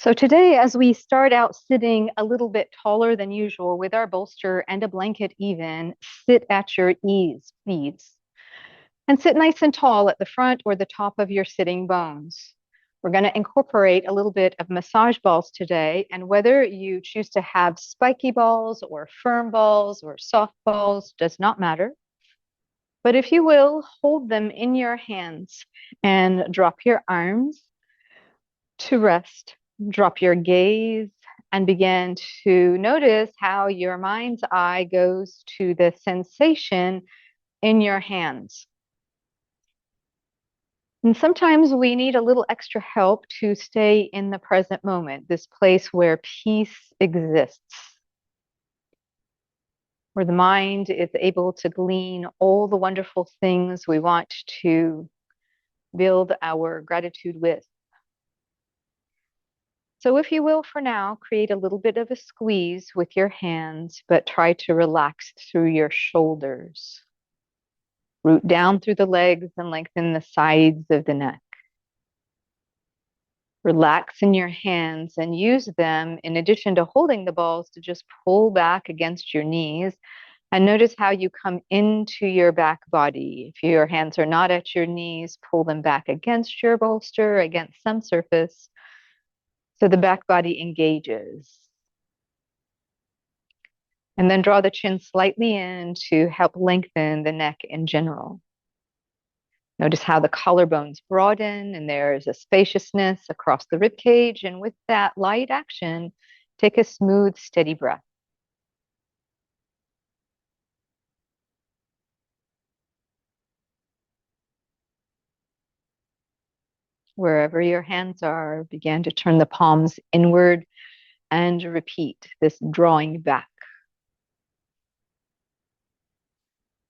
So today, as we start out sitting a little bit taller than usual with our bolster and a blanket even, sit at your ease, please. And sit nice and tall at the front or the top of your sitting bones. We're going to incorporate a little bit of massage balls today, and whether you choose to have spiky balls or firm balls or soft balls does not matter. But if you will, hold them in your hands and drop your arms to rest. Drop your gaze and begin to notice how your mind's eye goes to the sensation in your hands. And sometimes we need a little extra help to stay in the present moment, this place where peace exists, where the mind is able to glean all the wonderful things we want to build our gratitude with. So if you will, for now, create a little bit of a squeeze with your hands, but try to relax through your shoulders. Root down through the legs and lengthen the sides of the neck. Relax in your hands and use them, in addition to holding the balls, to just pull back against your knees. And notice how you come into your back body. If your hands are not at your knees, pull them back against your bolster, against some surface, so the back body engages. And then draw the chin slightly in to help lengthen the neck in general. Notice how the collarbones broaden and there is a spaciousness across the rib cage. And with that light action, take a smooth, steady breath. Wherever your hands are, begin to turn the palms inward and repeat this drawing back.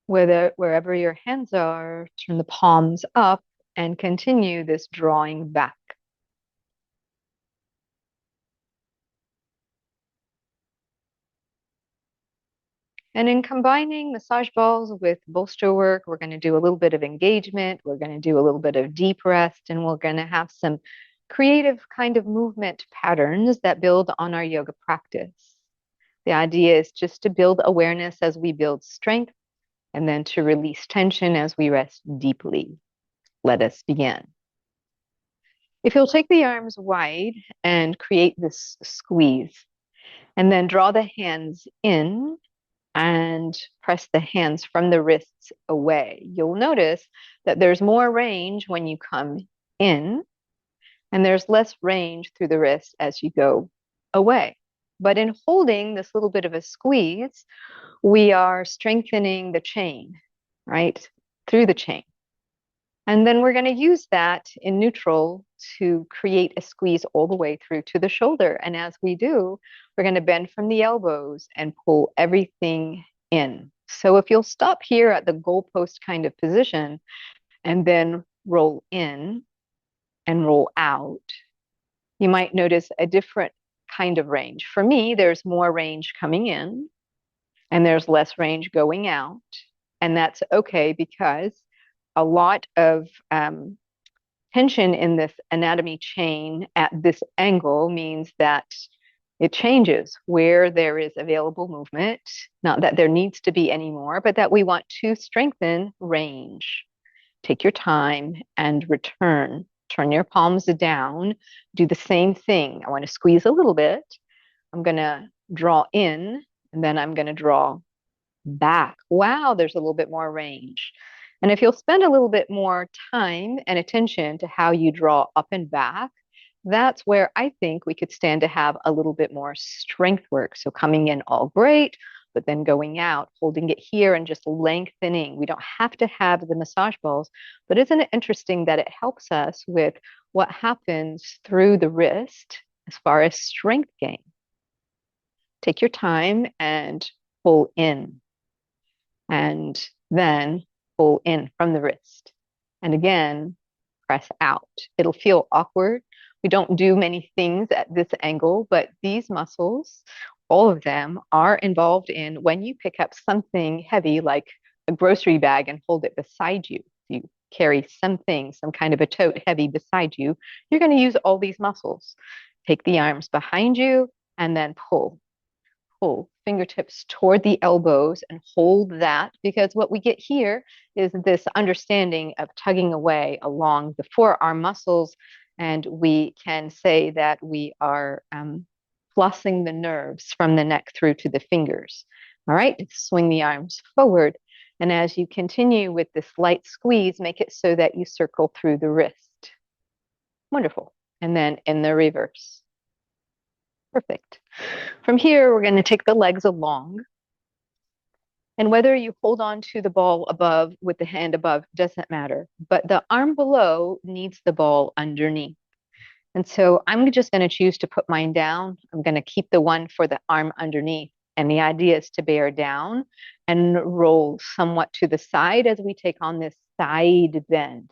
Wherever your hands are, turn the palms up and continue this drawing back. And in combining massage balls with bolster work, we're going to do a little bit of engagement, we're going to do a little bit of deep rest, and we're going to have some creative kind of movement patterns that build on our yoga practice. The idea is just to build awareness as we build strength, and then to release tension as we rest deeply. Let us begin. If you'll take the arms wide and create this squeeze, and then draw the hands in and press the hands from the wrists away. You'll notice that there's more range when you come in, and there's less range through the wrist as you go away. But in holding this little bit of a squeeze, we are strengthening the chain, right? Through the chain. And then we're going to use that in neutral to create a squeeze all the way through to the shoulder. And as we do, we're going to bend from the elbows and pull everything in. So if you'll stop here at the goalpost kind of position and then roll in and roll out, you might notice a different kind of range. For me, there's more range coming in and there's less range going out. And that's okay, because a lot of tension in this anatomy chain at this angle means that it changes where there is available movement. Not that there needs to be any more, but that we want to strengthen range. Take your time and return. Turn your palms down. Do the same thing. I want to squeeze a little bit. I'm going to draw in, and then I'm going to draw back. Wow, there's a little bit more range. And if you'll spend a little bit more time and attention to how you draw up and back, that's where I think we could stand to have a little bit more strength work. So coming in all great, but then going out, holding it here and just lengthening. We don't have to have the massage balls, but isn't it interesting that it helps us with what happens through the wrist as far as strength gain? Take your time and pull in, and then pull in from the wrist. And again, press out. It'll feel awkward. We don't do many things at this angle, but these muscles, all of them, are involved in when you pick up something heavy like a grocery bag and hold it beside you. You carry something, some kind of a tote heavy beside you, you're going to use all these muscles. Take the arms behind you and then pull. Pull fingertips toward the elbows and hold that, because what we get here is this understanding of tugging away along the forearm muscles, and we can say that we are flossing the nerves from the neck through to the fingers. All right, swing the arms forward, and as you continue with this light squeeze, make it so that you circle through the wrist. Wonderful. And then in the reverse. Perfect. From here, we're going to take the legs along. And whether you hold on to the ball above with the hand above doesn't matter, but the arm below needs the ball underneath. And so I'm just going to choose to put mine down. I'm going to keep the one for the arm underneath. And the idea is to bear down and roll somewhat to the side as we take on this side bend.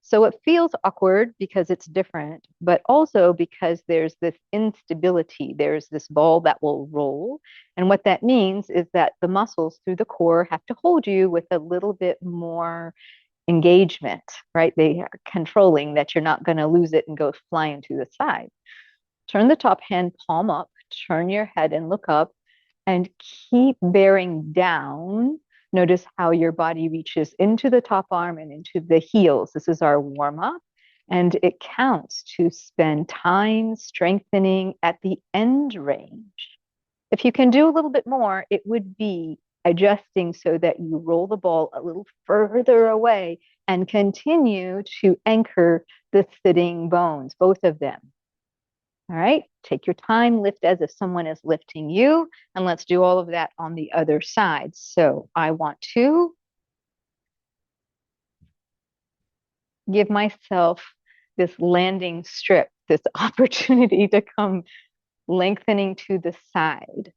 So it feels awkward because it's different, but also because there's this instability. There's this ball that will roll. And what that means is that the muscles through the core have to hold you with a little bit more engagement, right? They are controlling that you're not going to lose it and go flying to the side. Turn the top hand palm up, turn your head and look up, and keep bearing down. Notice how your body reaches into the top arm and into the heels. This is our warm up, and it counts to spend time strengthening at the end range. If you can do a little bit more, it would be adjusting so that you roll the ball a little further away and continue to anchor the sitting bones, both of them. All right, take your time, lift as if someone is lifting you, and let's do all of that on the other side. So I want to give myself this landing strip, this opportunity to come lengthening to the side.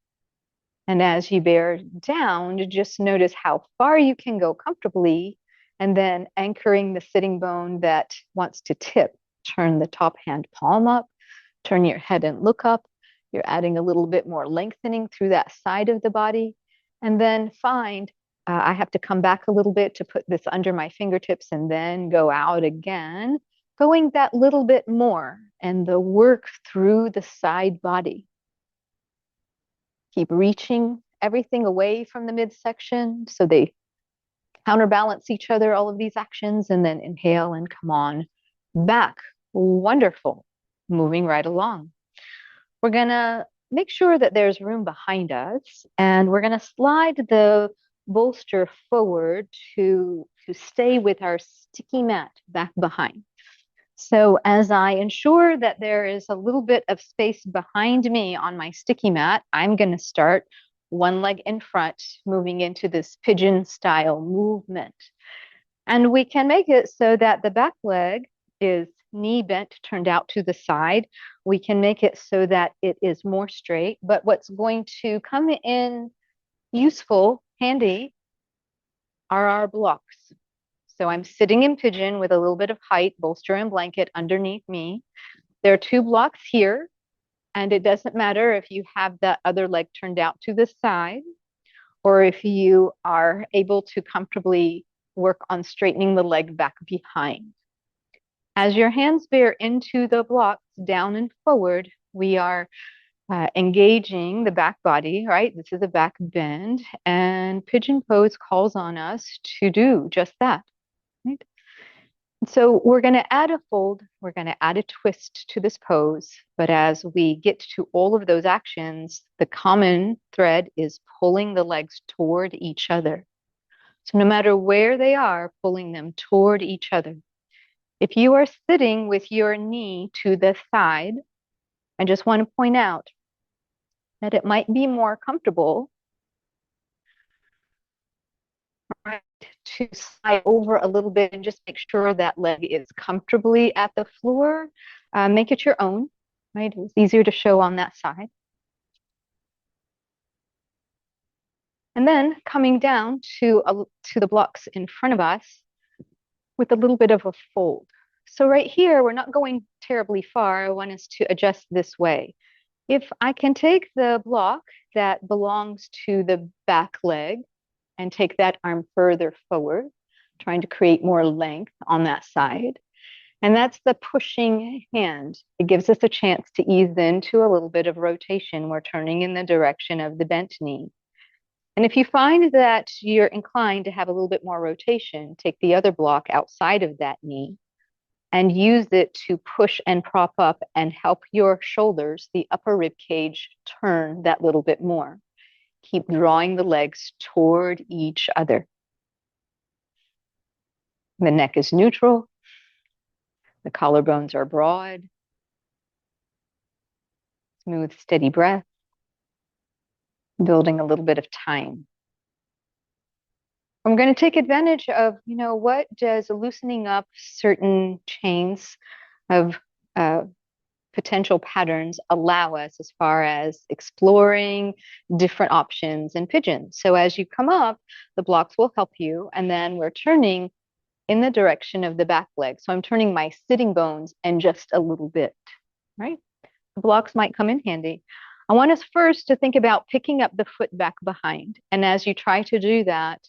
And as you bear down, just notice how far you can go comfortably, and then anchoring the sitting bone that wants to tip. Turn the top hand palm up, turn your head and look up. You're adding a little bit more lengthening through that side of the body. And then find, I have to come back a little bit to put this under my fingertips and then go out again, going that little bit more, and the work through the side body. Keep reaching everything away from the midsection so they counterbalance each other, all of these actions, and then inhale and come on back. Wonderful. Moving right along. We're going to make sure that there's room behind us, and we're going to slide the bolster forward to stay with our sticky mat back behind. So as I ensure that there is a little bit of space behind me on my sticky mat, I'm going to start one leg in front, moving into this pigeon style movement. And we can make it so that the back leg is knee bent, turned out to the side. We can make it so that it is more straight, but what's going to come in useful, handy, are our blocks. So I'm sitting in pigeon with a little bit of height, bolster and blanket underneath me. There are two blocks here, and it doesn't matter if you have that other leg turned out to the side, or if you are able to comfortably work on straightening the leg back behind. As your hands bear into the blocks, down and forward, we are engaging the back body, right? This is a back bend, and pigeon pose calls on us to do just that, right? So we're going to add a fold, we're going to add a twist to this pose, but as we get to all of those actions, the common thread is pulling the legs toward each other. So no matter where they are, pulling them toward each other. If you are sitting with your knee to the side, I just want to point out that it might be more comfortable, right, to slide over a little bit and just make sure that leg is comfortably at the floor. Make it your own, right? It's easier to show on that side. And then coming down to the blocks in front of us with a little bit of a fold. So right here, we're not going terribly far. I want us to adjust this way. If I can take the block that belongs to the back leg and take that arm further forward, trying to create more length on that side. And that's the pushing hand. It gives us a chance to ease into a little bit of rotation. We're turning in the direction of the bent knee. And if you find that you're inclined to have a little bit more rotation, take the other block outside of that knee and use it to push and prop up and help your shoulders, the upper rib cage, turn that little bit more. Keep drawing the legs toward each other. The neck is neutral. The collarbones are broad. Smooth, steady breath. Building a little bit of time. I'm going to take advantage of, what does loosening up certain chains of potential patterns allow us as far as exploring different options in pigeon. So as you come up, the blocks will help you, and then we're turning in the direction of the back leg. So I'm turning my sitting bones and just a little bit, right? The blocks might come in handy. I want us first to think about picking up the foot back behind. And as you try to do that,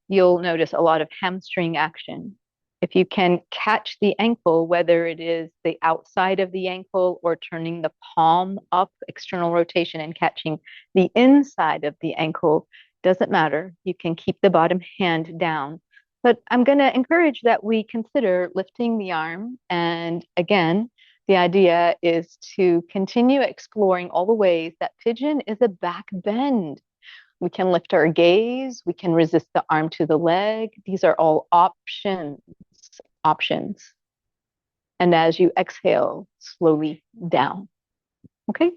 you'll notice a lot of hamstring action. If you can catch the ankle, whether it is the outside of the ankle or turning the palm up, external rotation, and catching the inside of the ankle, doesn't matter. You can keep the bottom hand down. But I'm going to encourage that we consider lifting the arm. And again, the idea is to continue exploring all the ways that pigeon is a back bend. We can lift our gaze. We can resist the arm to the leg. These are all options. And as you exhale, slowly down. Okay?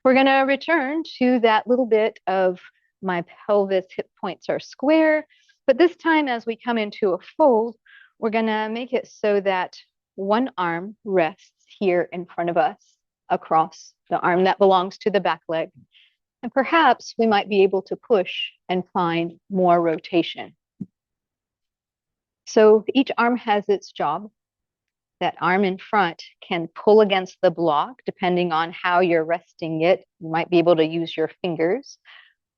We're going to return to that little bit of my pelvis, hip points are square. But this time, as we come into a fold, we're going to make it so that one arm rests here in front of us across the arm that belongs to the back leg. And perhaps we might be able to push and find more rotation. So each arm has its job. That arm in front can pull against the block depending on how you're resting it. You might be able to use your fingers.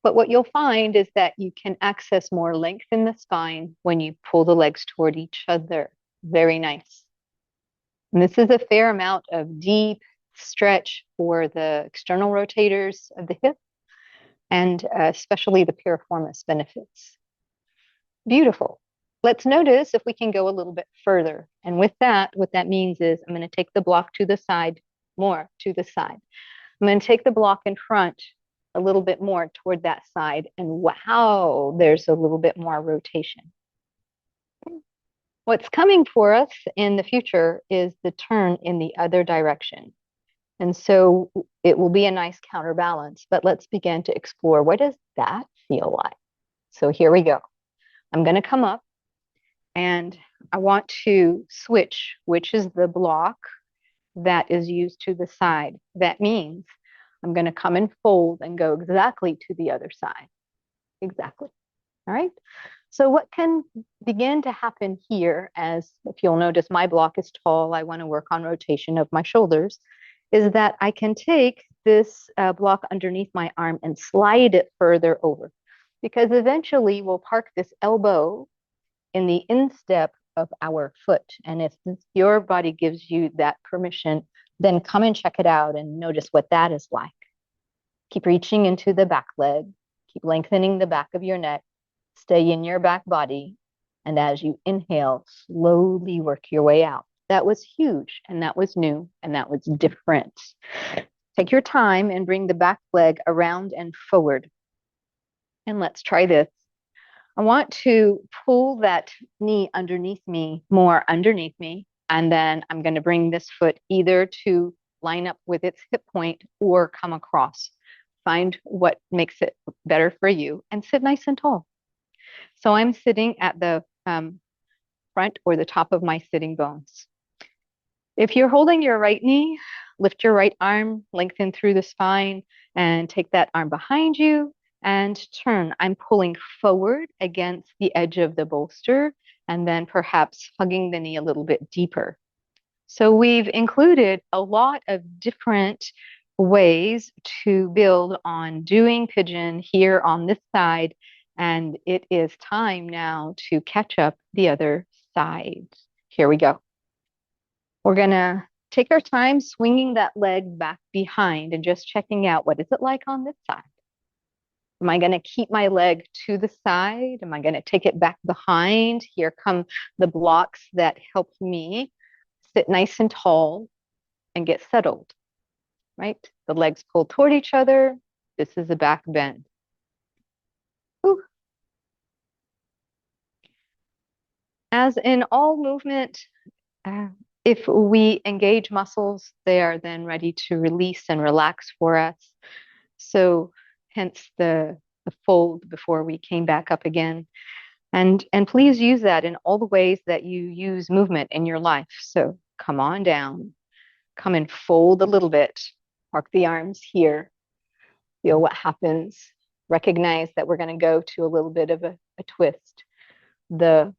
But what you'll find is that you can access more length in the spine when you pull the legs toward each other. Very nice. And this is a fair amount of deep stretch for the external rotators of the hip, and especially the piriformis benefits. Beautiful. Let's notice if we can go a little bit further. And with that, what that means is I'm going to take the block to the side, more to the side. I'm going to take the block in front a little bit more toward that side. And wow, there's a little bit more rotation. What's coming for us in the future is the turn in the other direction. And so it will be a nice counterbalance, but let's begin to explore, what does that feel like? So here we go. I'm going to come up and I want to switch, which is the block that is used to the side. That means I'm going to come and fold and go exactly to the other side. Exactly. All right. So what can begin to happen here, as if you'll notice my block is tall, I want to work on rotation of my shoulders, is that I can take this block underneath my arm and slide it further over, because eventually we'll park this elbow in the instep of our foot. And if your body gives you that permission, then come and check it out and notice what that is like. Keep reaching into the back leg, keep lengthening the back of your neck, stay in your back body, and as you inhale, slowly work your way out. That was huge, and that was new, and that was different. Take your time and bring the back leg around and forward. And let's try this. I want to pull that knee underneath me, more underneath me, and then I'm going to bring this foot either to line up with its hip point or come across. Find what makes it better for you and sit nice and tall. So I'm sitting at the front or the top of my sitting bones. If you're holding your right knee, lift your right arm, lengthen through the spine, and take that arm behind you and turn. I'm pulling forward against the edge of the bolster and then perhaps hugging the knee a little bit deeper. So we've included a lot of different ways to build on doing pigeon here on this side, and it is time now to catch up the other side. Here we go. We're gonna take our time swinging that leg back behind and just checking out, what is it like on this side? Am I going to keep my leg to the side? Am I going to take it back behind? Here come the blocks that help me sit nice and tall and get settled, right? The legs pull toward each other. This is a back bend. Whew. As in all movement, uh, if we engage muscles, they are then ready to release and relax for us. So hence the fold before we came back up again. And please use that in all the ways that you use movement in your life. So come on down, come and fold a little bit, park the arms here, feel what happens. Recognize that we're going to go to a little bit of a twist. The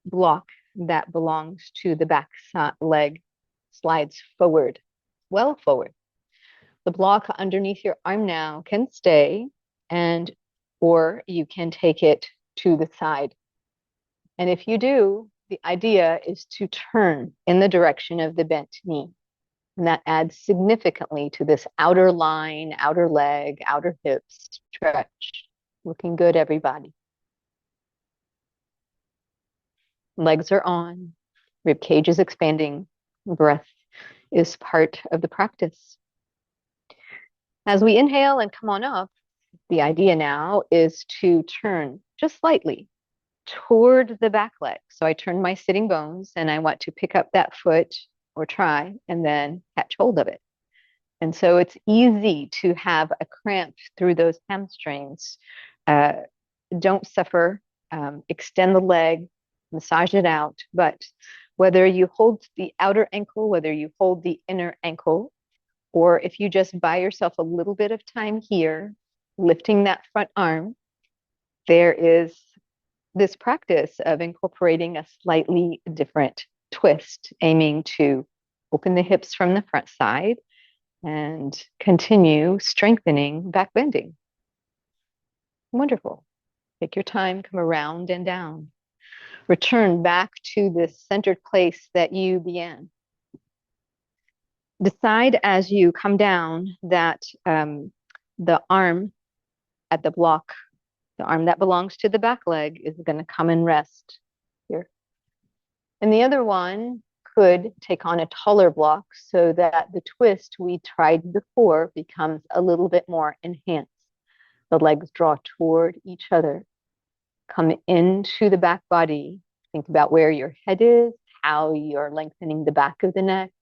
block that belongs to the back leg slides forward, well forward. The block underneath your arm now can stay, and or you can take it to the side. And if you do, the idea is to turn in the direction of the bent knee. And that adds significantly to this outer line, outer leg, outer hips stretch. Looking good, everybody. Legs are on, rib cage is expanding, breath is part of the practice. As we inhale and come on up, the idea now is to turn just slightly toward the back leg. So I turn my sitting bones and I want to pick up that foot or try and then catch hold of it. And so it's easy to have a cramp through those hamstrings. Don't suffer. Extend the leg, massage it out. But whether you hold the outer ankle, whether you hold the inner ankle, or if you just buy yourself a little bit of time here, lifting that front arm, there is this practice of incorporating a slightly different twist, aiming to open the hips from the front side and continue strengthening back bending. Wonderful. Take your time, come around and down. Return back to this centered place that you began. Decide as you come down that the arm at the block, the arm that belongs to the back leg, is going to come and rest here. And the other one could take on a taller block so that the twist we tried before becomes a little bit more enhanced. The legs draw toward each other. Come into the back body. Think about where your head is, how you're lengthening the back of the neck.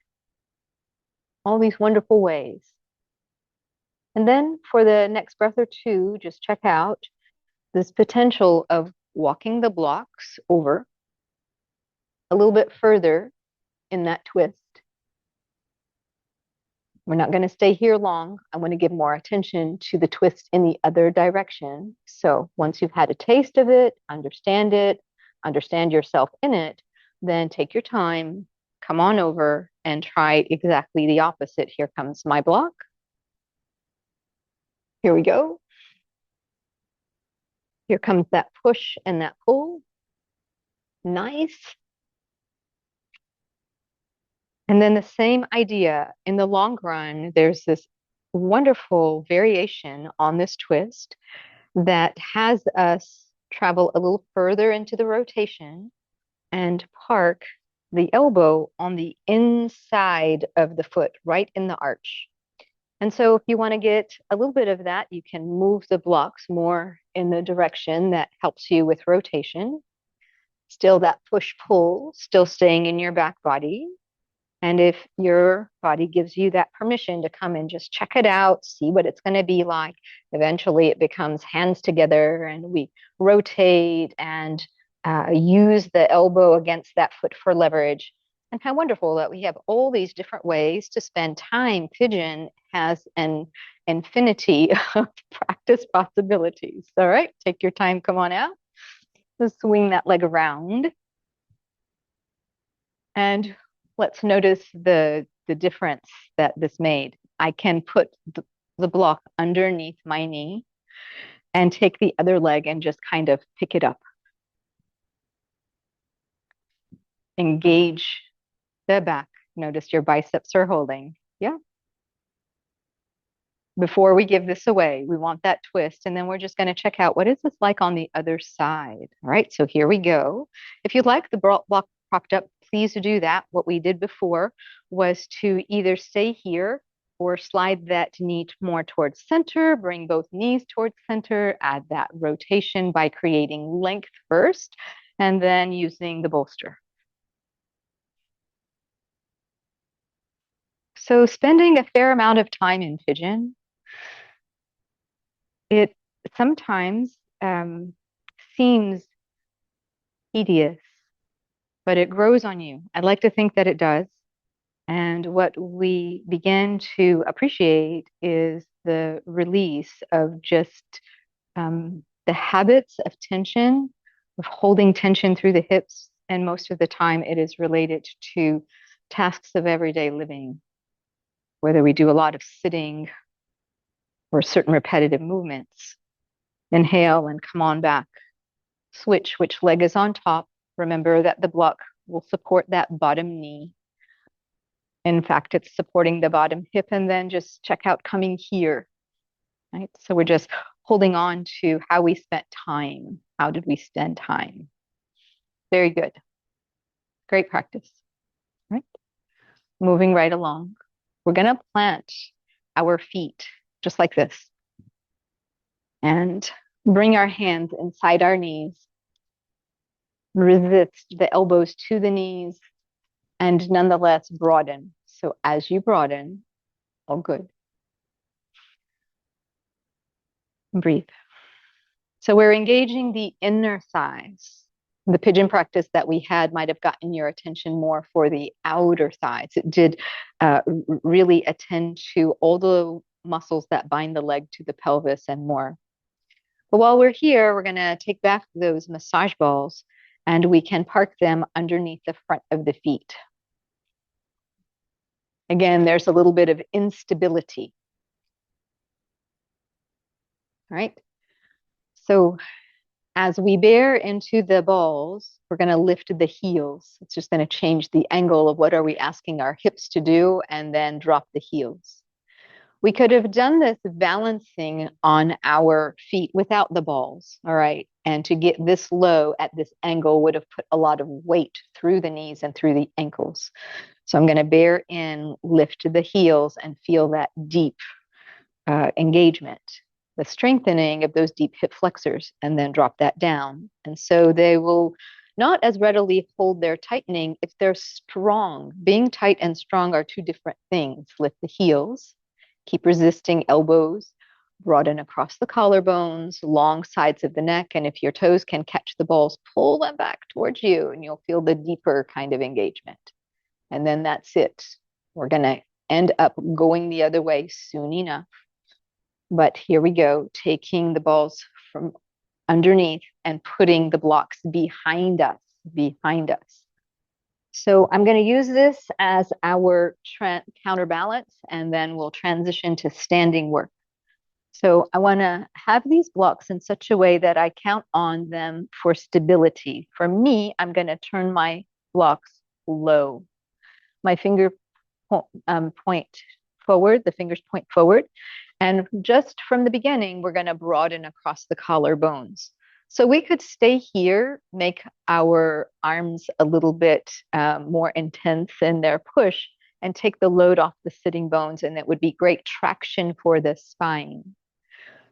All these wonderful ways. And then for the next breath or two, just check out this potential of walking the blocks over a little bit further in that twist. We're not going to stay here long. I want to give more attention to the twist in the other direction. So once you've had a taste of it, understand yourself in it, then take your time, come on over and try exactly the opposite. Here comes my block. Here we go. Here comes that push and that pull. Nice. And then the same idea in the long run, there's this wonderful variation on this twist that has us travel a little further into the rotation and park the elbow on the inside of the foot, right in the arch. And so if you want to get a little bit of that, you can move the blocks more in the direction that helps you with rotation. Still that push-pull, still staying in your back body. And if your body gives you that permission to come and just check it out, see what it's going to be like, eventually it becomes hands together and we rotate and use the elbow against that foot for leverage. And how wonderful that we have all these different ways to spend time. Pigeon has an infinity of practice possibilities. All right, take your time, come on out. Let's swing that leg around. And let's notice the difference that this made. I can put the block underneath my knee and take the other leg and just kind of pick it up. Engage the back Notice your biceps are holding. Yeah. Before we give this away, we want that twist. And then we're just going to check out what is this like on the other side. All right. So here we go. If you'd like the block propped up, please do that. What we did before was to either stay here or slide that knee more towards center, bring both knees towards center, add that rotation by creating length first, and then using the bolster. So spending a fair amount of time in pigeon, it sometimes seems tedious, but it grows on you. I'd like to think that it does. And what we begin to appreciate is the release of just the habits of tension, of holding tension through the hips. And most of the time, it is related to tasks of everyday living, whether we do a lot of sitting or certain repetitive movements. Inhale and come on back. Switch which leg is on top. Remember that the block will support that bottom knee. In fact, it's supporting the bottom hip, and then just check out coming here, right? So we're just holding on to how we spent time. How did we spend time? Very good. Great practice, right? Moving right along. We're going to plant our feet just like this and bring our hands inside our knees. Resist the elbows to the knees and nonetheless broaden. So as you broaden, all good. Breathe. So we're engaging the inner thighs. The pigeon practice that we had might have gotten your attention more for the outer thighs. It did really attend to all the muscles that bind the leg to the pelvis and more. But while we're here, we're going to take back those massage balls and we can park them underneath the front of the feet. Again, there's a little bit of instability. All right. So as we bear into the balls, we're going to lift the heels. It's just going to change the angle of what are we asking our hips to do and then drop the heels. We could have done this balancing on our feet without the balls, all right? And to get this low at this angle would have put a lot of weight through the knees and through the ankles. So I'm going to bear in, lift the heels, and feel that deep engagement, the strengthening of those deep hip flexors, and then drop that down. And so they will not as readily hold their tightening if they're strong. Being tight and strong are two different things. Lift the heels, keep resisting elbows, broaden across the collarbones, long sides of the neck. And if your toes can catch the balls, pull them back towards you and you'll feel the deeper kind of engagement. And then that's it. We're going to end up going the other way soon enough. But here we go, taking the balls from underneath and putting the blocks behind us, So I'm going to use this as our counterbalance, and then we'll transition to standing work. So I want to have these blocks in such a way that I count on them for stability. For me, I'm going to turn my blocks low. My finger point forward, the fingers point forward. And just from the beginning, we're going to broaden across the collarbones. So we could stay here, make our arms a little bit more intense in their push, and take the load off the sitting bones, and it would be great traction for the spine.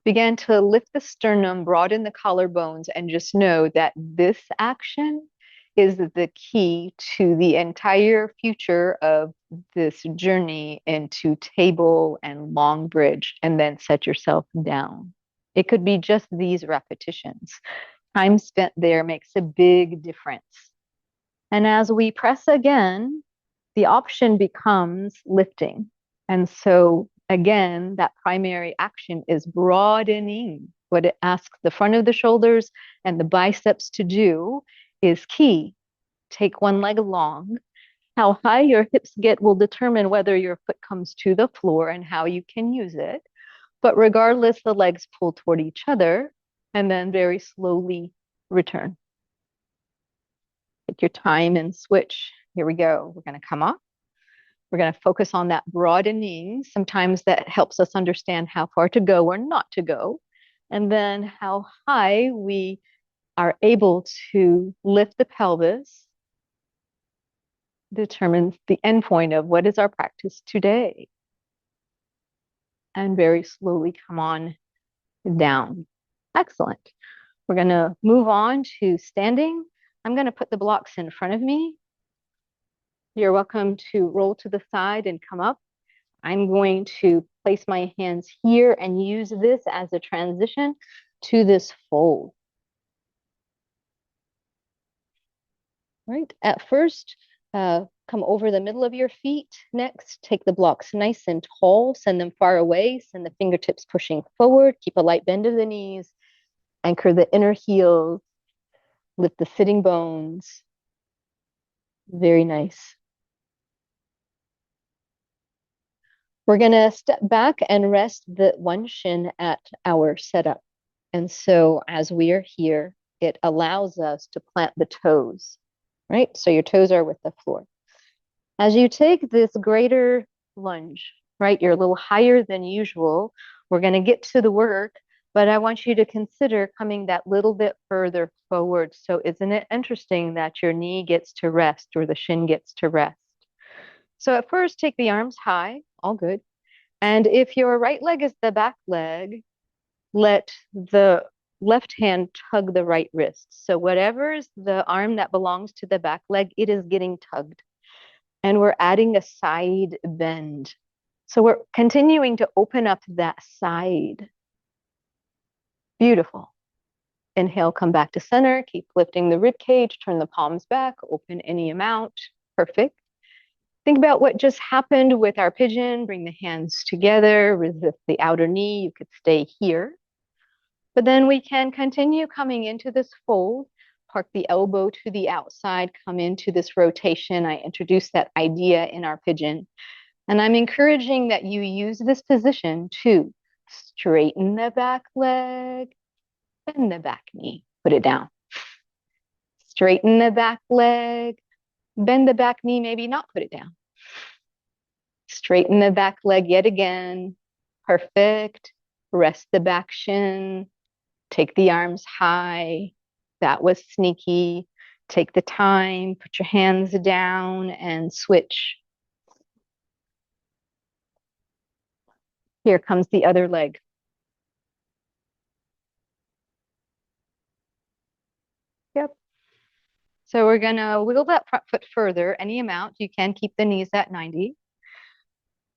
Begin to lift the sternum, broaden the collarbones, and just know that this action is the key to the entire future of this journey into table and long bridge, and then set yourself down. It could be just these repetitions. Time spent there makes a big difference. And as we press again, the option becomes lifting. And so again, that primary action is broadening. What it asks the front of the shoulders and the biceps to do is key. Take one leg along. How high your hips get will determine whether your foot comes to the floor and how you can use it. But regardless, the legs pull toward each other and then very slowly return. Take your time and switch. Here we go. We're going to come off. We're going to focus on that broadening. Sometimes that helps us understand how far to go or not to go. And then how high we are able to lift the pelvis determines the endpoint of what is our practice today. And very slowly come on down. Excellent. We're going to move on to standing. I'm going to put the blocks in front of me. You're welcome to roll to the side and come up. I'm going to place my hands here and use this as a transition to this fold. Right. At first, come over the middle of your feet. Next, take the blocks nice and tall, send them far away, send the fingertips pushing forward, keep a light bend of the knees, anchor the inner heels, lift the sitting bones. Very nice. We're going to step back and rest the one shin at our setup. And so as we are here, it allows us to plant the toes, right? So your toes are with the floor. As you take this greater lunge, right, you're a little higher than usual. We're going to get to the work, but I want you to consider coming that little bit further forward. So isn't it interesting that your knee gets to rest or the shin gets to rest? So at first, take the arms high, all good. And if your right leg is the back leg, let the left hand tug the right wrist. So whatever is the arm that belongs to the back leg, it is getting tugged. And we're adding a side bend. So we're continuing to open up that side. Beautiful. Inhale, come back to center. Keep lifting the rib cage. Turn the palms back. Open any amount. Perfect. Think about what just happened with our pigeon. Bring the hands together. Resist the outer knee. You could stay here. But then we can continue coming into this fold. Park the elbow to the outside. Come into this rotation. I introduced that idea in our pigeon. And I'm encouraging that you use this position to straighten the back leg, bend the back knee, put it down. Straighten the back leg, bend the back knee, maybe not put it down. Straighten the back leg yet again. Perfect. Rest the back shin. Take the arms high. That was sneaky. Take the time, put your hands down and switch. Here comes the other leg. Yep. So we're gonna wiggle that front foot further, any amount. You can keep the knees at 90.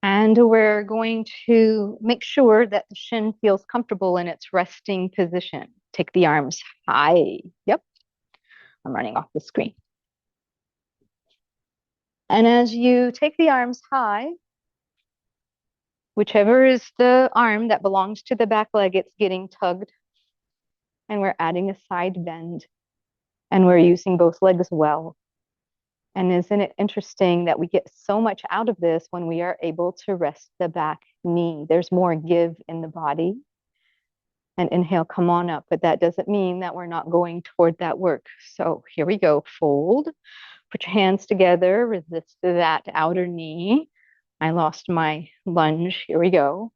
And we're going to make sure that the shin feels comfortable in its resting position. Take the arms high. Yep. I'm running off the screen. And as you take the arms high, whichever is the arm that belongs to the back leg, it's getting tugged. And we're adding a side bend. And we're using both legs well. And isn't it interesting that we get so much out of this when we are able to rest the back knee? There's more give in the body. And inhale, come on up. But that doesn't mean that we're not going toward that work. So here we go. Fold. Put your hands together. Resist that outer knee. I lost my lunge. Here we go.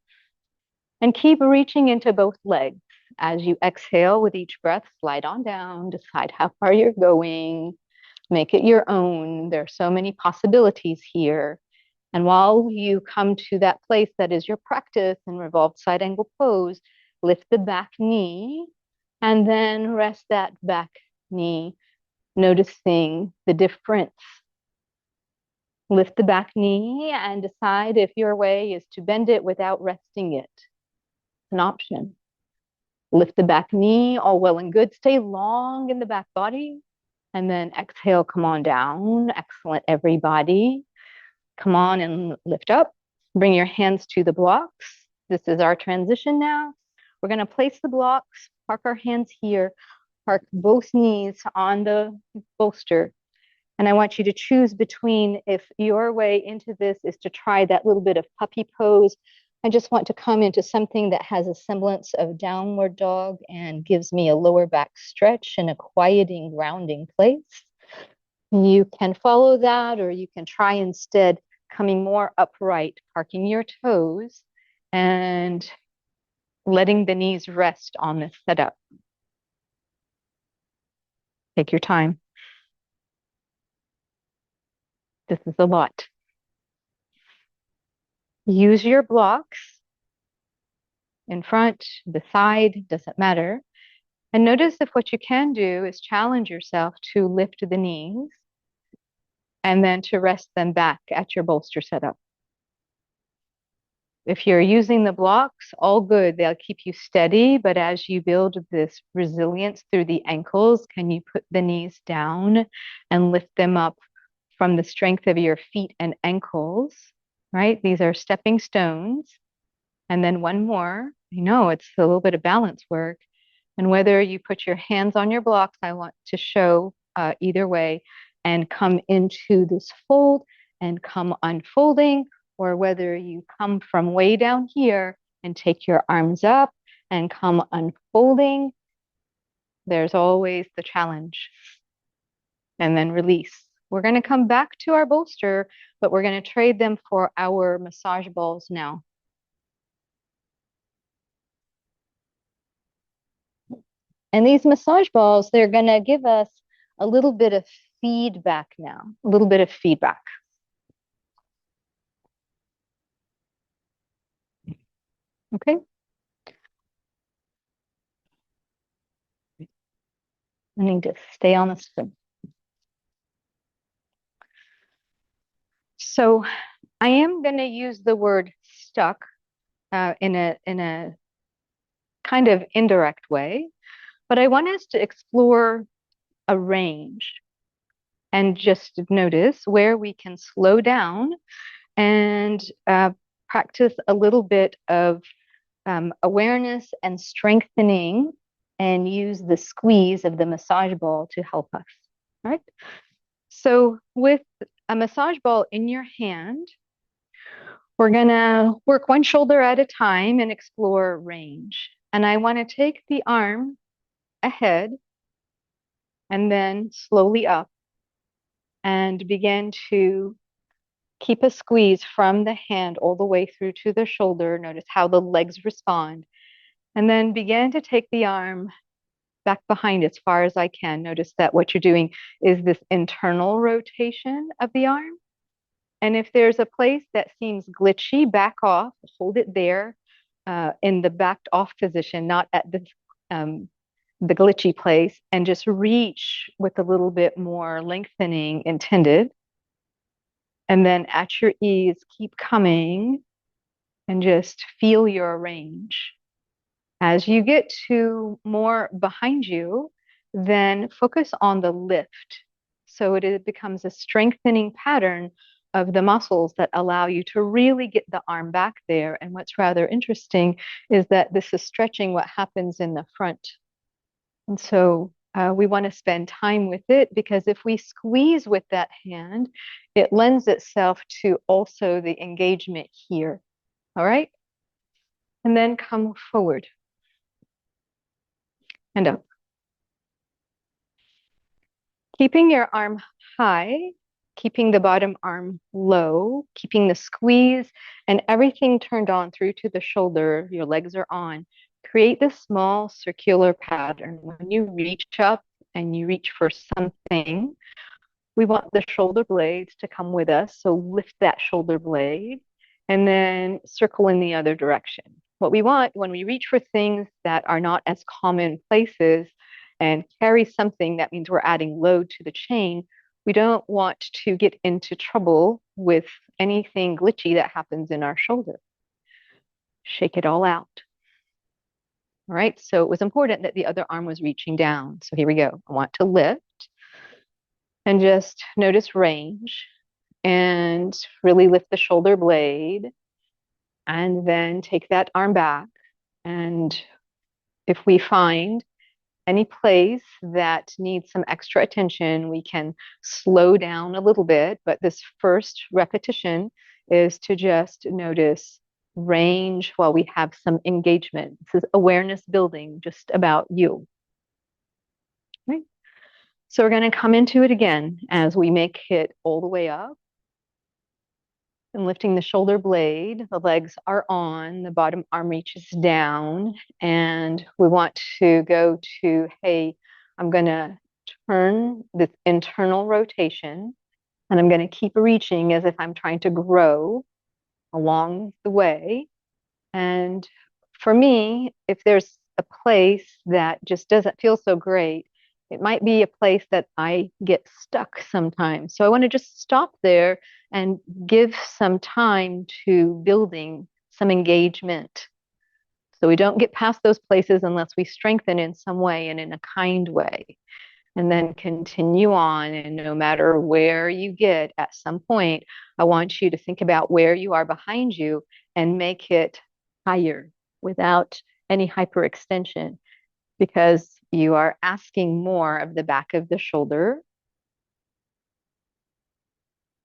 And keep reaching into both legs. As you exhale with each breath, slide on down. Decide how far you're going. Make it your own. There are so many possibilities here. And while you come to that place that is your practice in revolved side angle pose, lift the back knee and then rest that back knee, noticing the difference. Lift the back knee and decide if your way is to bend it without resting it. An option. Lift the back knee, all well and good. Stay long in the back body. And then exhale, come on down. Excellent, everybody. Come on and lift up. Bring your hands to the blocks. This is our transition now. We're going to place the blocks, park our hands here, park both knees on the bolster. And I want you to choose between, if your way into this is to try that little bit of puppy pose, I just want to come into something that has a semblance of downward dog and gives me a lower back stretch and a quieting, grounding place. You can follow that, or you can try instead coming more upright, parking your toes, and letting the knees rest on this setup. Take your time. This is a lot. Use your blocks in front, the side, doesn't matter. And notice if what you can do is challenge yourself to lift the knees and then to rest them back at your bolster setup. If you're using the blocks, all good. They'll keep you steady, but as you build this resilience through the ankles, can you put the knees down and lift them up from the strength of your feet and ankles, right? These are stepping stones. And then one more. I know it's a little bit of balance work. And whether you put your hands on your blocks, I want to show either way, and come into this fold and come unfolding, or whether you come from way down here and take your arms up and come unfolding. There's always the challenge. And then release. We're going to come back to our bolster, but we're going to trade them for our massage balls now. And these massage balls, they're going to give us a little bit of feedback now, a little bit of feedback. Okay. I need to stay on the spin. So I am going to use the word stuck in a kind of indirect way, but I want us to explore a range and just notice where we can slow down and practice a little bit of awareness and strengthening, and use the squeeze of the massage ball to help us. All right. So with a massage ball in your hand, we're going to work one shoulder at a time and explore range. And I want to take the arm ahead and then slowly up and begin to keep a squeeze from the hand all the way through to the shoulder. Notice how the legs respond. And then begin to take the arm back behind as far as I can. Notice that what you're doing is this internal rotation of the arm. And if there's a place that seems glitchy, back off, hold it there in the backed off position, not at the glitchy place, and just reach with a little bit more lengthening intended. And then at your ease, keep coming and just feel your range. As you get to more behind you, then focus on the lift. So it becomes a strengthening pattern of the muscles that allow you to really get the arm back there. And what's rather interesting is that this is stretching what happens in the front. And so we want to spend time with it, because if we squeeze with that hand, it lends itself to also the engagement here. All right. And then come forward and up. Keeping your arm high, keeping the bottom arm low, keeping the squeeze and everything turned on through to the shoulder, your legs are on. Create this small circular pattern. When you reach up and you reach for something, we want the shoulder blades to come with us. So lift that shoulder blade and then circle in the other direction. What we want when we reach for things that are not as common places and carry something, that means we're adding load to the chain. We don't want to get into trouble with anything glitchy that happens in our shoulder. Shake it all out. All right, so it was important that the other arm was reaching down. So here we go. I want to lift and just notice range and really lift the shoulder blade, and then take that arm back. And if we find any place that needs some extra attention, we can slow down a little bit. But this first repetition is to just notice range while we have some engagement. This is awareness building, just about you. Right? So we're going to come into it again as we make it all the way up. And lifting the shoulder blade, the legs are on, the bottom arm reaches down, and we want to go to, hey, I'm going to turn this internal rotation, and I'm going to keep reaching as if I'm trying to grow along the way. And for me, if there's a place that just doesn't feel so great, it might be a place that I get stuck sometimes. So I want to just stop there and give some time to building some engagement. So we don't get past those places unless we strengthen in some way and in a kind way. And then continue on. And no matter where you get at some point, I want you to think about where you are behind you and make it higher without any hyperextension, because you are asking more of the back of the shoulder.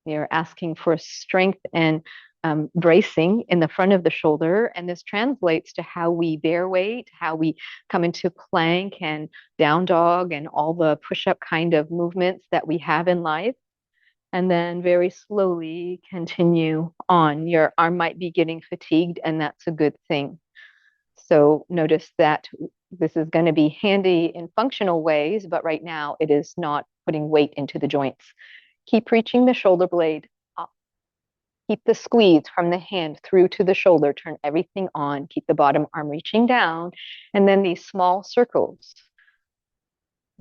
You're asking for strength and bracing in the front of the shoulder. And this translates to how we bear weight, how we come into plank and down dog and all the push up kind of movements that we have in life. And then very slowly continue on. Your arm might be getting fatigued, and that's a good thing. So notice that this is going to be handy in functional ways, but right now it is not putting weight into the joints. Keep reaching the shoulder blade up. Keep the squeeze from the hand through to the shoulder. Turn everything on. Keep the bottom arm reaching down. And then these small circles.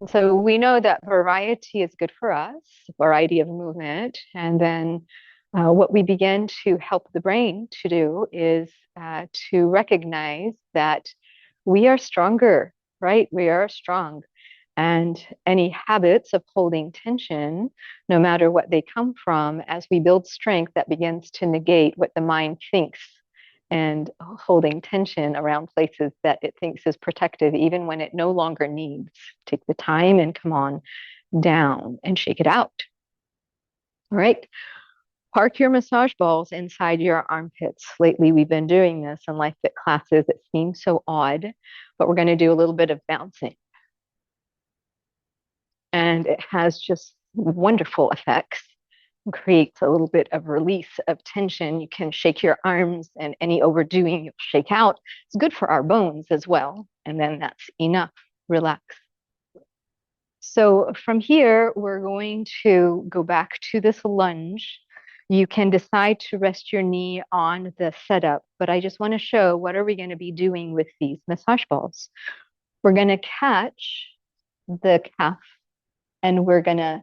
So we know that variety is good for us, variety of movement. And then what we begin to help the brain to do is to recognize that we are stronger, right? We are strong. And any habits of holding tension, no matter what they come from, as we build strength, that begins to negate what the mind thinks, and holding tension around places that it thinks is protective, even when it no longer needs. Take the time and come on down and shake it out. All right. Park your massage balls inside your armpits. Lately, we've been doing this in Life Fit classes. It seems so odd, but we're going to do a little bit of bouncing. And it has just wonderful effects. It creates a little bit of release of tension. You can shake your arms, and any overdoing you'll shake out. It's good for our bones as well. And then that's enough. Relax. So from here, we're going to go back to this lunge. You can decide to rest your knee on the setup, but I just want to show what are we going to be doing with these massage balls. We're going to catch the calf, and we're going to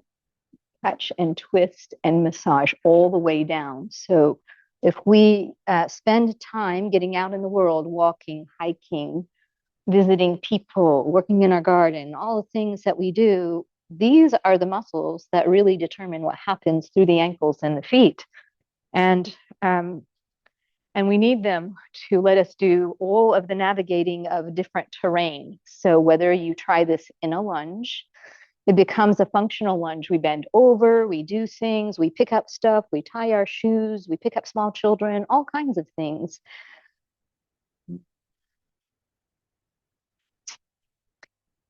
catch and twist and massage all the way down. So if we spend time getting out in the world, walking, hiking, visiting people, working in our garden, all the things that we do, these are the muscles that really determine what happens through the ankles and the feet. And we need them to let us do all of the navigating of different terrain. So whether you try this in a lunge, it becomes a functional lunge. We bend over, we do things, we pick up stuff, we tie our shoes, we pick up small children, all kinds of things.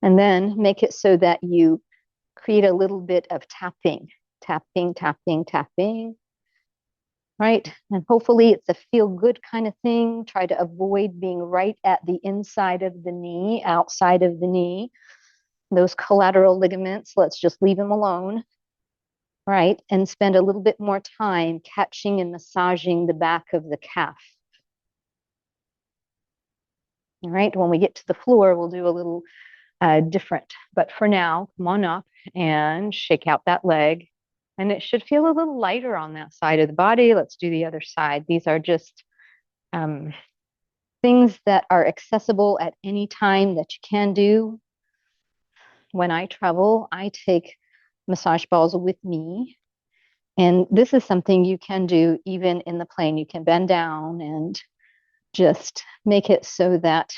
And then make it so that you create a little bit of tapping, tapping, tapping, tapping, right? And hopefully it's a feel good kind of thing. Try to avoid being right at the inside of the knee, outside of the knee. Those collateral ligaments, let's just leave them alone, right? And spend a little bit more time catching and massaging the back of the calf. All right, when we get to the floor, we'll do a little different. But for now, come on up and shake out that leg. And it should feel a little lighter on that side of the body. Let's do the other side. These are just things that are accessible at any time that you can do. When I travel, I take massage balls with me. And this is something you can do even in the plane. You can bend down and just make it so that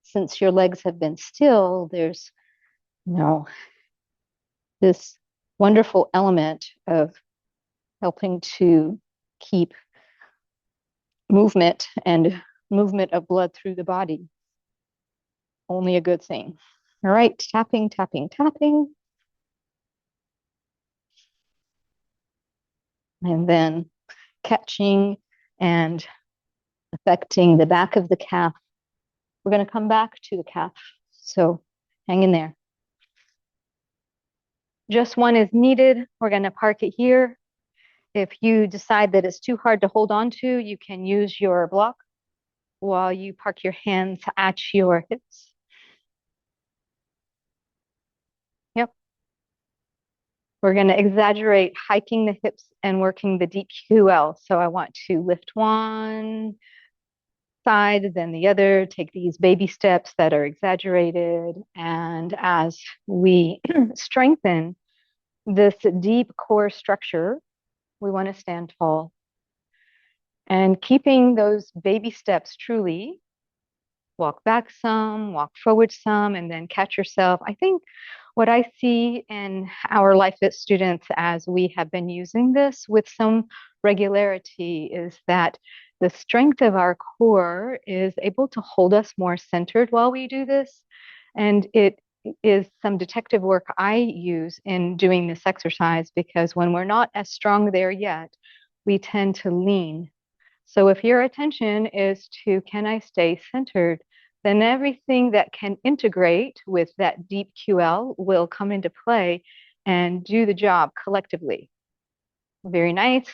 since your legs have been still, there's this wonderful element of helping to keep movement and movement of blood through the body. Only a good thing. All right, tapping, tapping, tapping. And then catching and affecting the back of the calf. We're going to come back to the calf. So hang in there. Just one is needed. We're going to park it here. If you decide that it's too hard to hold on to, you can use your block while you park your hands at your hips. Yep. We're going to exaggerate hiking the hips and working the deep QL. So I want to lift one side, then the other, take these baby steps that are exaggerated. And as we strengthen this deep core structure, we want to stand tall. And keeping those baby steps truly, walk back some, walk forward some, and then catch yourself. I think what I see in our Life Fit students as we have been using this with some regularity is that the strength of our core is able to hold us more centered while we do this. And it is some detective work I use in doing this exercise because when we're not as strong there yet, we tend to lean. So if your attention is to, can I stay centered? Then everything that can integrate with that deep QL will come into play and do the job collectively. Very nice.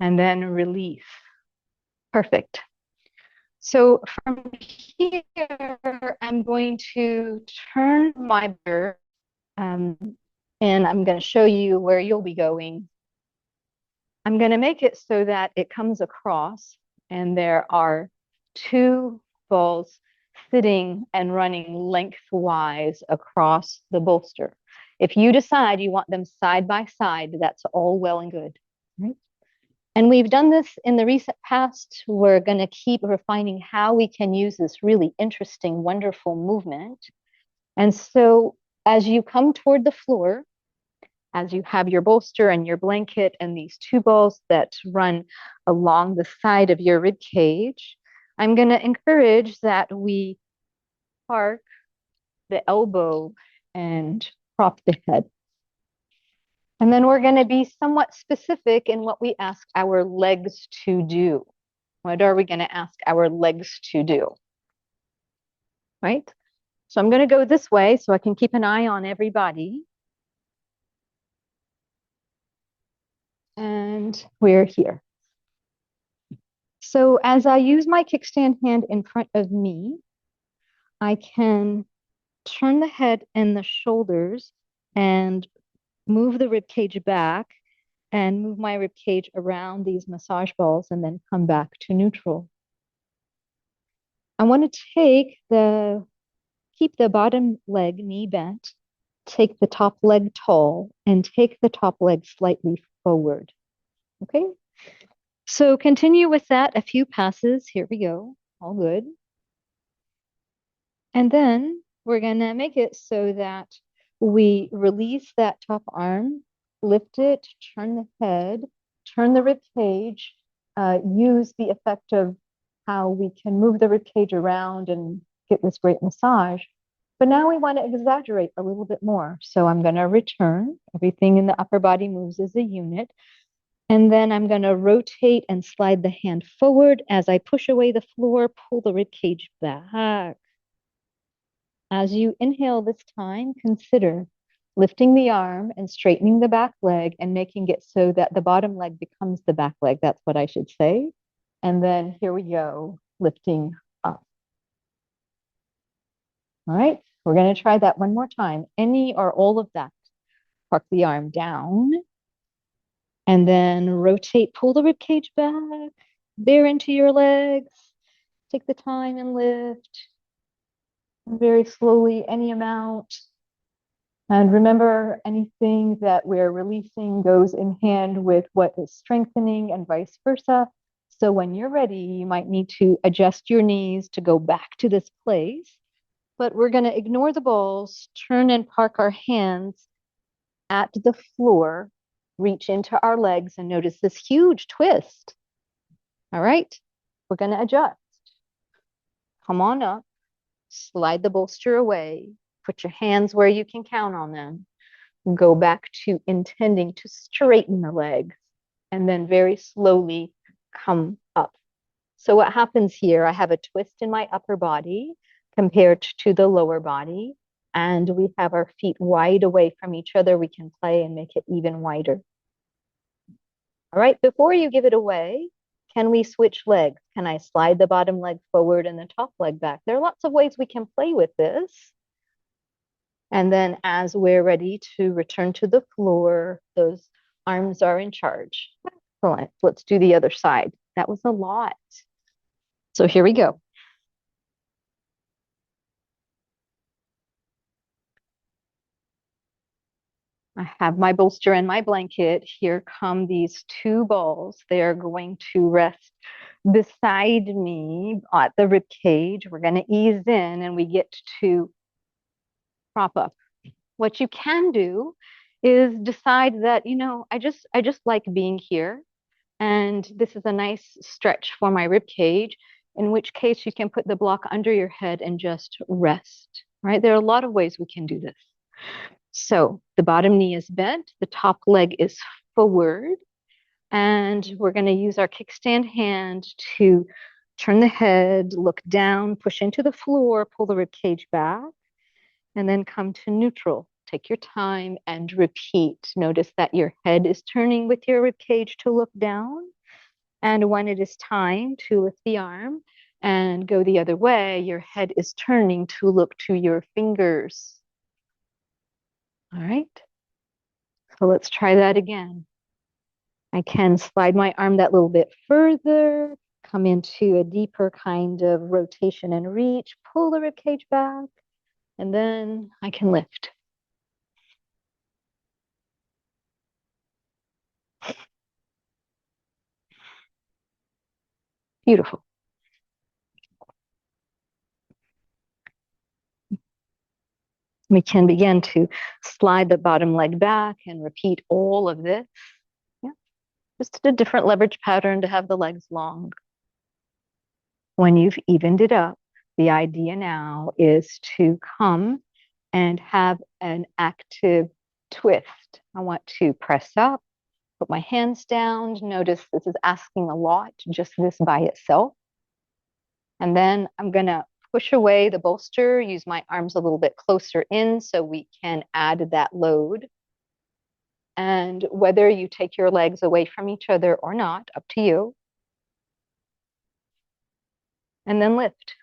And then release. Perfect. So from here, I'm going to turn my mirror and I'm going to show you where you'll be going. I'm going to make it so that it comes across and there are two balls sitting and running lengthwise across the bolster. If you decide you want them side by side, that's all well and good. Right? And we've done this in the recent past. We're going to keep refining how we can use this really interesting, wonderful movement. And so as you come toward the floor, as you have your bolster and your blanket and these two balls that run along the side of your rib cage, I'm going to encourage that we park the elbow and prop the head. And then we're going to be somewhat specific in what we ask our legs to do. What are we going to ask our legs to do? Right? So I'm going to go this way so I can keep an eye on everybody. And we're here. So as I use my kickstand hand in front of me, I can turn the head and the shoulders and move the rib cage back and move my rib cage around these massage balls and then come back to neutral. I want to keep the bottom leg knee bent, take the top leg tall, and take the top leg slightly forward. Okay? So continue with that a few passes. Here we go. All good. And then we're going to make it so that we release that top arm, lift it, turn the head, turn the rib cage, use the effect of how we can move the rib cage around and get this great massage. But now we want to exaggerate a little bit more. So I'm going to return. Everything in the upper body moves as a unit. And then I'm going to rotate and slide the hand forward as I push away the floor, pull the rib cage back. As you inhale this time, consider lifting the arm and straightening the back leg and making it so that the bottom leg becomes the back leg. That's what I should say. And then here we go, lifting up. All right, we're going to try that one more time. Any or all of that. Park the arm down and then rotate, pull the rib cage back, bear into your legs. Take the time and lift. Very slowly, any amount. And remember, anything that we're releasing goes in hand with what is strengthening and vice versa. So when you're ready, you might need to adjust your knees to go back to this place. But we're going to ignore the balls, turn and park our hands at the floor, reach into our legs and notice this huge twist. All right, we're going to adjust. Come on up. Slide the bolster away. Put your hands where you can count on them. Go back to intending to straighten the legs. and then very slowly come up. So what happens here, I have a twist in my upper body compared to the lower body, and we have our feet wide away from each other. We can play and make it even wider. All right, before you give it away, can we switch legs? Can I slide the bottom leg forward and the top leg back? There are lots of ways we can play with this. And then as we're ready to return to the floor, those arms are in charge. Excellent. Let's do the other side. That was a lot. So here we go. I have my bolster and my blanket. Here come these two balls. They are going to rest beside me at the rib cage. We're going to ease in and we get to prop up. What you can do is decide that, I just like being here and this is a nice stretch for my rib cage, in which case you can put the block under your head and just rest, right? There are a lot of ways we can do this. So the bottom knee is bent, the top leg is forward, and we're going to use our kickstand hand to turn the head, look down, push into the floor, pull the rib cage back, and then come to neutral. Take your time and repeat. Notice that your head is turning with your rib cage to look down. And when it is time to lift the arm and go the other way, your head is turning to look to your fingers. All right. So let's try that again. I can slide my arm that little bit further, come into a deeper kind of rotation and reach, pull the rib cage back, and then I can lift. Beautiful. We can begin to slide the bottom leg back and repeat all of this. Yeah. Just a different leverage pattern to have the legs long. When you've evened it up, the idea now is to come and have an active twist. I want to press up, put my hands down. Notice this is asking a lot, just this by itself. And then I'm going to push away the bolster, use my arms a little bit closer in so we can add that load. And whether you take your legs away from each other or not, up to you. And then lift.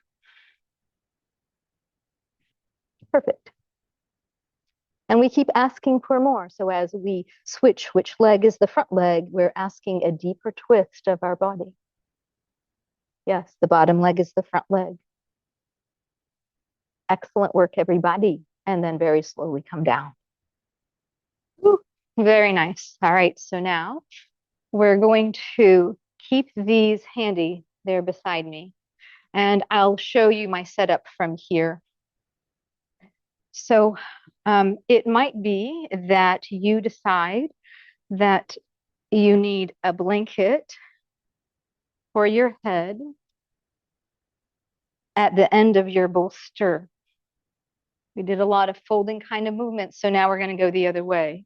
Perfect. And we keep asking for more. So as we switch which leg is the front leg, we're asking a deeper twist of our body. Yes, the bottom leg is the front leg. Excellent work, everybody. And then very slowly come down. Ooh, very nice. All right, so now we're going to keep these handy there beside me. And I'll show you my setup from here. So it might be that you decide that you need a blanket for your head at the end of your bolster. We did a lot of folding kind of movements, so now we're going to go the other way.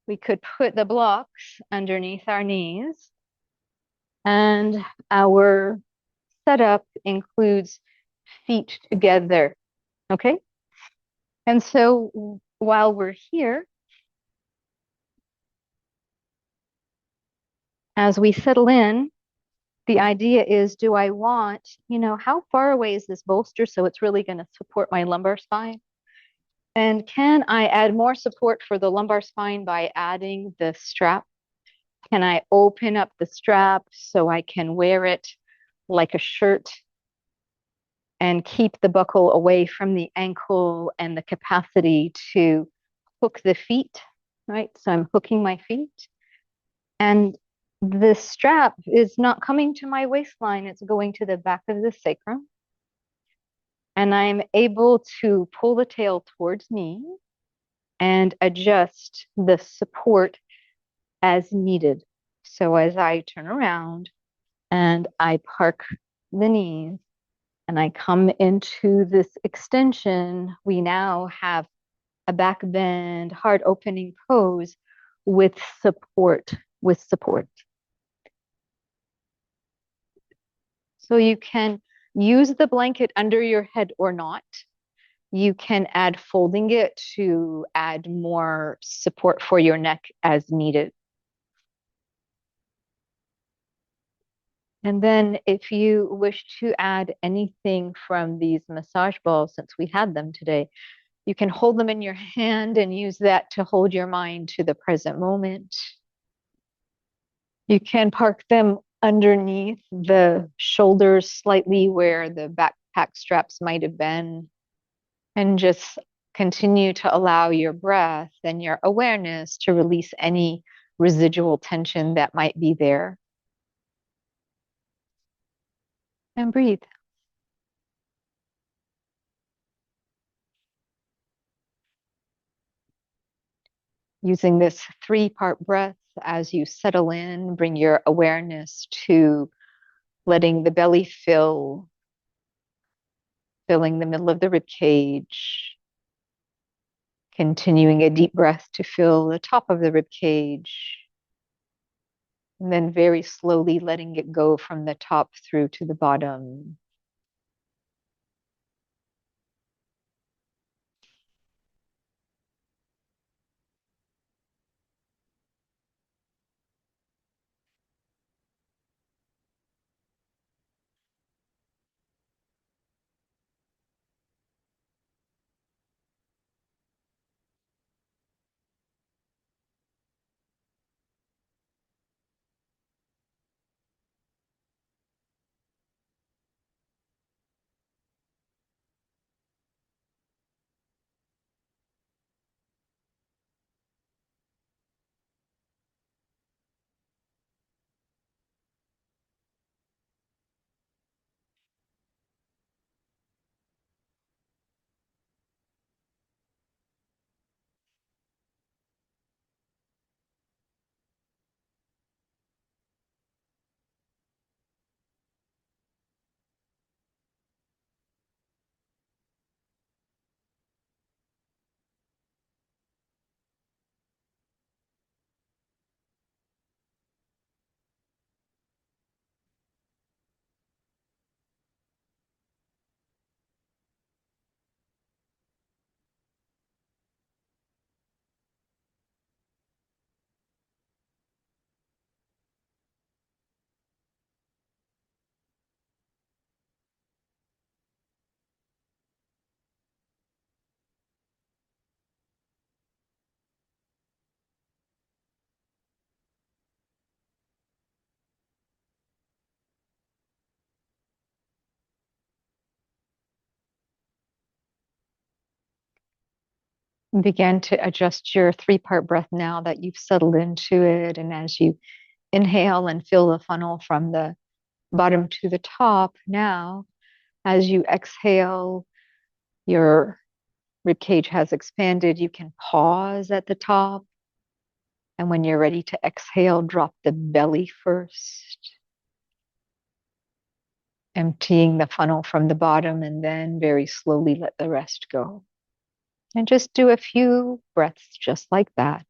We could put the blocks underneath our knees, and our setup includes feet together, okay? And so while we're here, as we settle in, the idea is, do I want, how far away is this bolster so it's really going to support my lumbar spine? And can I add more support for the lumbar spine by adding the strap? Can I open up the strap so I can wear it like a shirt and keep the buckle away from the ankle and the capacity to hook the feet, right? So I'm hooking my feet. And the strap is not coming to my waistline, it's going to the back of the sacrum. And I'm able to pull the tail towards me and adjust the support as needed. So as I turn around and I park the knees and I come into this extension, we now have a back bend, hard opening pose with support, So you can use the blanket under your head or not. You can add folding it to add more support for your neck as needed. And then if you wish to add anything from these massage balls, since we had them today, you can hold them in your hand and use that to hold your mind to the present moment. You can park them underneath the shoulders slightly where the backpack straps might have been, and just continue to allow your breath and your awareness to release any residual tension that might be there. And breathe. Using this 3-part breath as you settle in, bring your awareness to letting the belly fill, filling the middle of the rib cage, continuing a deep breath to fill the top of the rib cage, and then very slowly letting it go from the top through to the bottom. Begin to adjust your 3-part breath now that you've settled into it. And as you inhale and fill the funnel from the bottom to the top, now as you exhale, your rib cage has expanded. You can pause at the top. And when you're ready to exhale, drop the belly first, emptying the funnel from the bottom, and then very slowly let the rest go. And just do a few breaths just like that.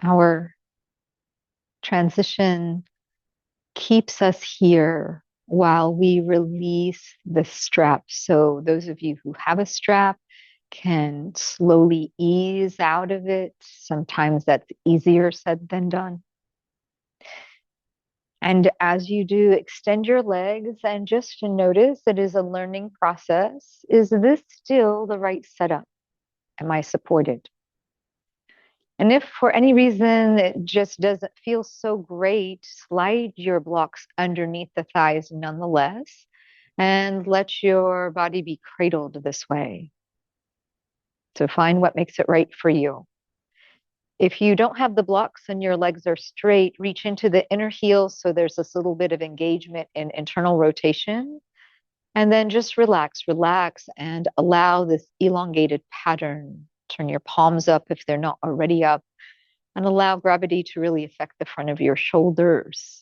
Our transition keeps us here while we release the strap. So those of you who have a strap can slowly ease out of it. Sometimes that's easier said than done. And as you do, extend your legs and just to notice it is a learning process. Is this still the right setup? Am I supported? And if for any reason it just doesn't feel so great, slide your blocks underneath the thighs nonetheless, and let your body be cradled this way. So find what makes it right for you. If you don't have the blocks and your legs are straight, reach into the inner heels so there's this little bit of engagement in internal rotation. And then just relax, relax, and allow this elongated pattern. Turn your palms up if they're not already up, and allow gravity to really affect the front of your shoulders.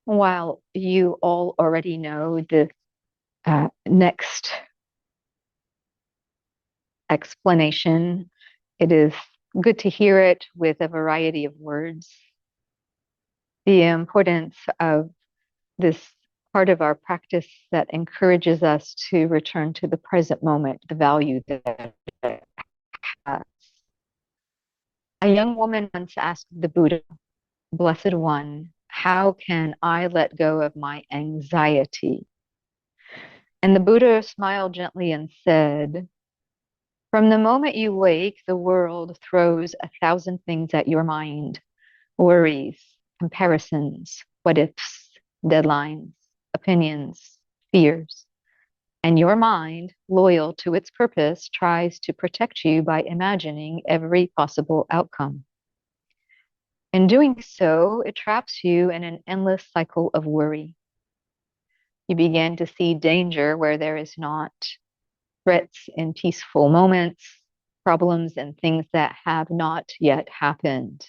While you all already know the next explanation, it is good to hear it with a variety of words. The importance of this part of our practice that encourages us to return to the present moment, the value that it has. A young woman once asked the Buddha, Blessed One, how can I let go of my anxiety? And the Buddha smiled gently and said, from the moment you wake, the world throws 1,000 things at your mind, worries, comparisons, what ifs, deadlines, opinions, fears. And your mind, loyal to its purpose, tries to protect you by imagining every possible outcome. In doing so, it traps you in an endless cycle of worry. You begin to see danger where there is not, threats in peaceful moments, problems and things that have not yet happened.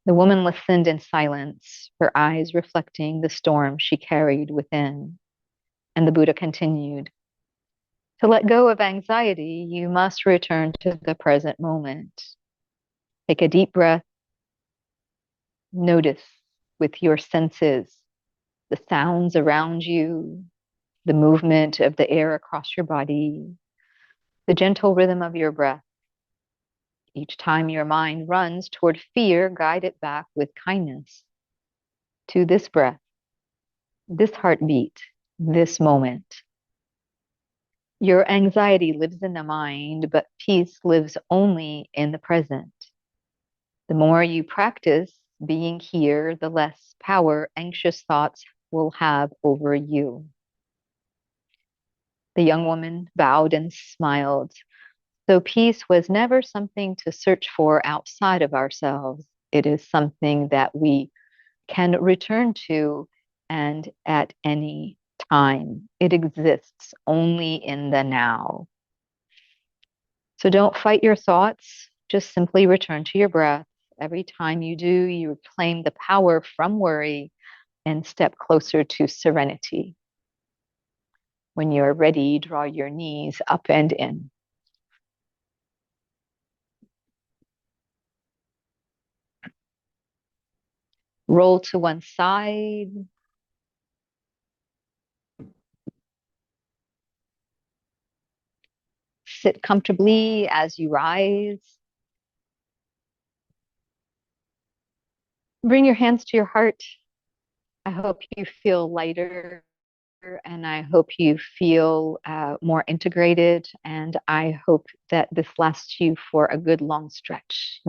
The woman listened in silence, her eyes reflecting the storm she carried within. And the Buddha continued, to let go of anxiety, you must return to the present moment. Take a deep breath, notice with your senses the sounds around you, the movement of the air across your body, the gentle rhythm of your breath. Each time your mind runs toward fear, guide it back with kindness to this breath, this heartbeat, this moment. Your anxiety lives in the mind, but peace lives only in the present. The more you practice being here, the less power anxious thoughts will have over you. The young woman bowed and smiled. So peace was never something to search for outside of ourselves. It is something that we can return to and at any time. It exists only in the now. So don't fight your thoughts. Just simply return to your breath. Every time you do, you reclaim the power from worry and step closer to serenity. When you're ready, draw your knees up and in. Roll to one side. Sit comfortably as you rise. Bring your hands to your heart. I hope you feel lighter and I hope you feel more integrated. And I hope that this lasts you for a good long stretch.